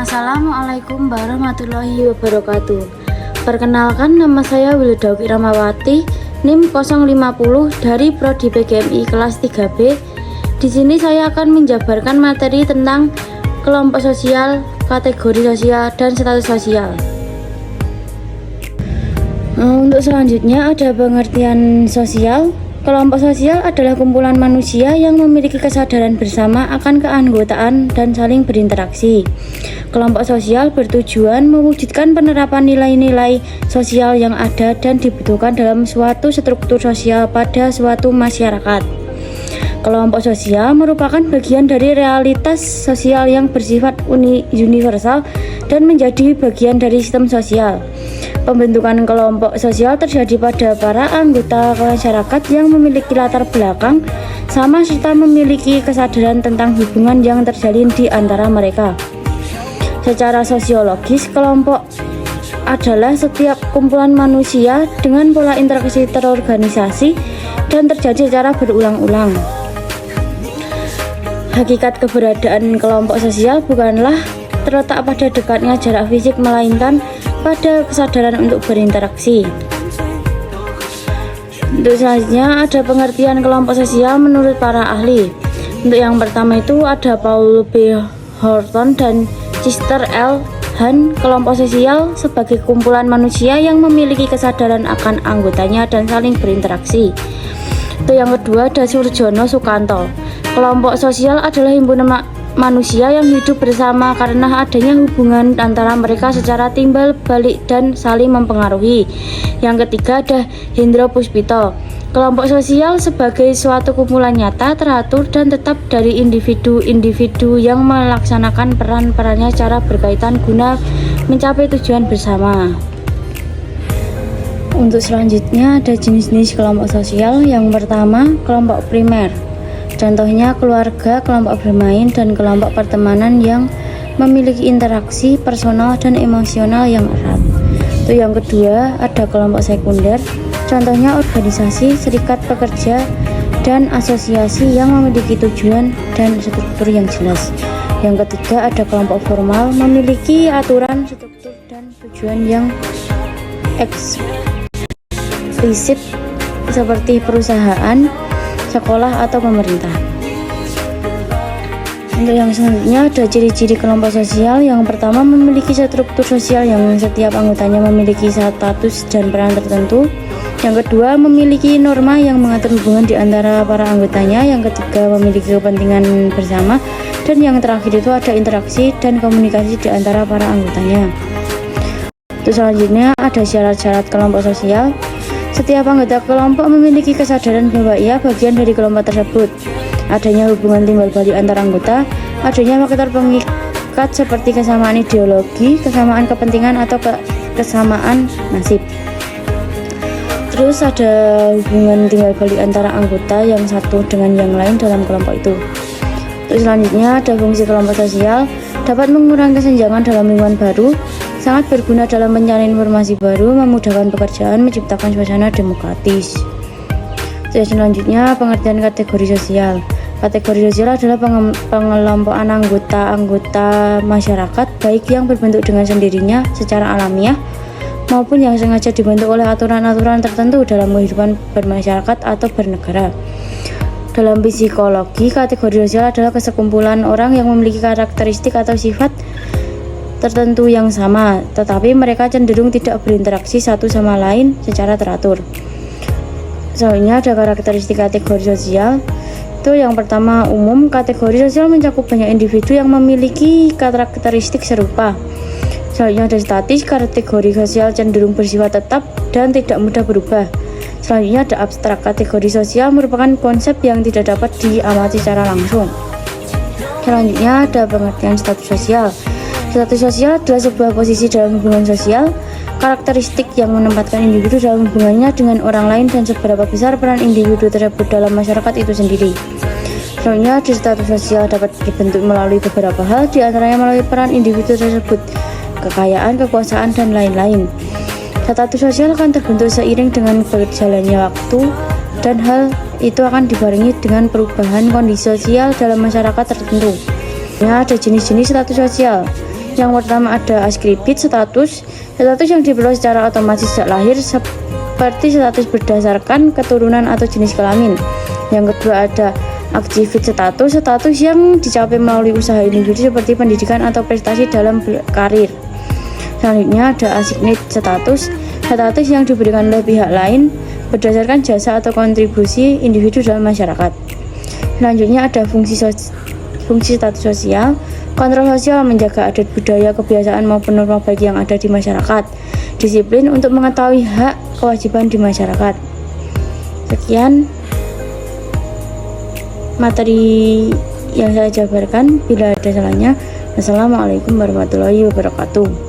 Assalamualaikum warahmatullahi wabarakatuh. Perkenalkan, nama saya Wildawi Ramawati, NIM 050 dari Prodi PGMI kelas 3B. Di sini saya akan menjabarkan materi tentang kelompok sosial, kategori sosial, dan status sosial. Untuk selanjutnya ada pengertian sosial. Kelompok sosial adalah kumpulan manusia yang memiliki kesadaran bersama akan keanggotaan dan saling berinteraksi. Kelompok sosial bertujuan mewujudkan penerapan nilai-nilai sosial yang ada dan dibutuhkan dalam suatu struktur sosial pada suatu masyarakat. Kelompok sosial merupakan bagian dari realitas sosial yang bersifat universal dan menjadi bagian dari sistem sosial. Pembentukan kelompok sosial terjadi pada para anggota masyarakat yang memiliki latar belakang sama serta memiliki kesadaran tentang hubungan yang terjalin di antara mereka. Secara sosiologis, kelompok adalah setiap kumpulan manusia dengan pola interaksi terorganisasi dan terjadi secara berulang-ulang. Hakikat keberadaan kelompok sosial bukanlah terletak pada dekatnya jarak fisik, melainkan pada kesadaran untuk berinteraksi. Untuk selanjutnya ada pengertian kelompok sosial menurut para ahli. Untuk yang pertama itu ada Paul B. Horton dan Chester L. Han. Kelompok sosial sebagai kumpulan manusia yang memiliki kesadaran akan anggotanya dan saling berinteraksi. Untuk yang kedua ada Surjono Sukanto. Kelompok sosial adalah himpunan manusia yang hidup bersama karena adanya hubungan antara mereka secara timbal balik dan saling mempengaruhi. Yang ketiga ada Hendro Puspito. Kelompok sosial sebagai suatu kumpulan nyata, teratur, dan tetap dari individu-individu yang melaksanakan peran-perannya secara berkaitan guna mencapai tujuan bersama. Untuk selanjutnya ada jenis-jenis kelompok sosial. Yang pertama, kelompok primer. Contohnya keluarga, kelompok bermain, dan kelompok pertemanan yang memiliki interaksi personal dan emosional yang erat. Untuk yang kedua ada kelompok sekunder. Contohnya organisasi, serikat pekerja, dan asosiasi yang memiliki tujuan dan struktur yang jelas. Yang ketiga ada kelompok formal, memiliki aturan, struktur, dan tujuan yang eksplisit seperti perusahaan, sekolah, atau pemerintah. Untuk yang selanjutnya ada ciri-ciri kelompok sosial. Yang pertama, memiliki struktur sosial yang setiap anggotanya memiliki status dan peran tertentu. Yang kedua, memiliki norma yang mengatur hubungan di antara para anggotanya. Yang ketiga, memiliki kepentingan bersama. Dan yang terakhir itu ada interaksi dan komunikasi di antara para anggotanya. Untuk selanjutnya ada syarat-syarat kelompok sosial. Setiap anggota kelompok memiliki kesadaran bahwa ia bagian dari kelompok tersebut. Adanya hubungan timbal balik antar anggota, adanya faktor pengikat seperti kesamaan ideologi, kesamaan kepentingan, atau kesamaan nasib. Terus ada hubungan timbal balik antara anggota yang satu dengan yang lain dalam kelompok itu. Terus selanjutnya ada fungsi kelompok sosial, dapat mengurangi kesenjangan dalam lingkungan baru, sangat berguna dalam pencarian informasi baru, memudahkan pekerjaan, menciptakan suasana demokratis. Selanjutnya pengertian kategori sosial. Kategori sosial adalah pengelompokan anggota masyarakat, baik yang berbentuk dengan sendirinya secara alamiah maupun yang sengaja dibentuk oleh aturan-aturan tertentu dalam kehidupan bermasyarakat atau bernegara. Dalam psikologi, kategori sosial adalah sekumpulan orang yang memiliki karakteristik atau sifat tertentu yang sama, tetapi mereka cenderung tidak berinteraksi satu sama lain secara teratur. Selanjutnya ada karakteristik kategori sosial. Itu yang pertama, umum. Kategori sosial mencakup banyak individu yang memiliki karakteristik serupa. Selanjutnya ada statis. Kategori sosial cenderung bersifat tetap dan tidak mudah berubah. Selanjutnya ada abstrak. Kategori sosial merupakan konsep yang tidak dapat diamati secara langsung. Selanjutnya ada pengertian status sosial. Status sosial adalah sebuah posisi dalam hubungan sosial, karakteristik yang menempatkan individu dalam hubungannya dengan orang lain dan seberapa besar peran individu tersebut dalam masyarakat itu sendiri. Selanjutnya, status sosial dapat dibentuk melalui beberapa hal, di antaranya melalui peran individu tersebut, kekayaan, kekuasaan, dan lain-lain. Status sosial akan terbentuk seiring dengan berjalannya waktu, dan hal itu akan dibarengi dengan perubahan kondisi sosial dalam masyarakat tertentu. Ada jenis-jenis status sosial. Yang pertama ada askribit, status yang diperoleh secara otomatis sejak lahir, seperti status berdasarkan keturunan atau jenis kelamin. Yang kedua ada aktivit, status yang dicapai melalui usaha individu seperti pendidikan atau prestasi dalam karir. Selanjutnya ada assignate, status yang diberikan oleh pihak lain berdasarkan jasa atau kontribusi individu dalam masyarakat. Selanjutnya ada fungsi status sosial, kontrol sosial, menjaga adat budaya, kebiasaan maupun norma baik yang ada di masyarakat. Disiplin untuk mengetahui hak kewajiban di masyarakat. Sekian materi yang saya jabarkan. Bila ada salahnya, wassalamualaikum warahmatullahi wabarakatuh.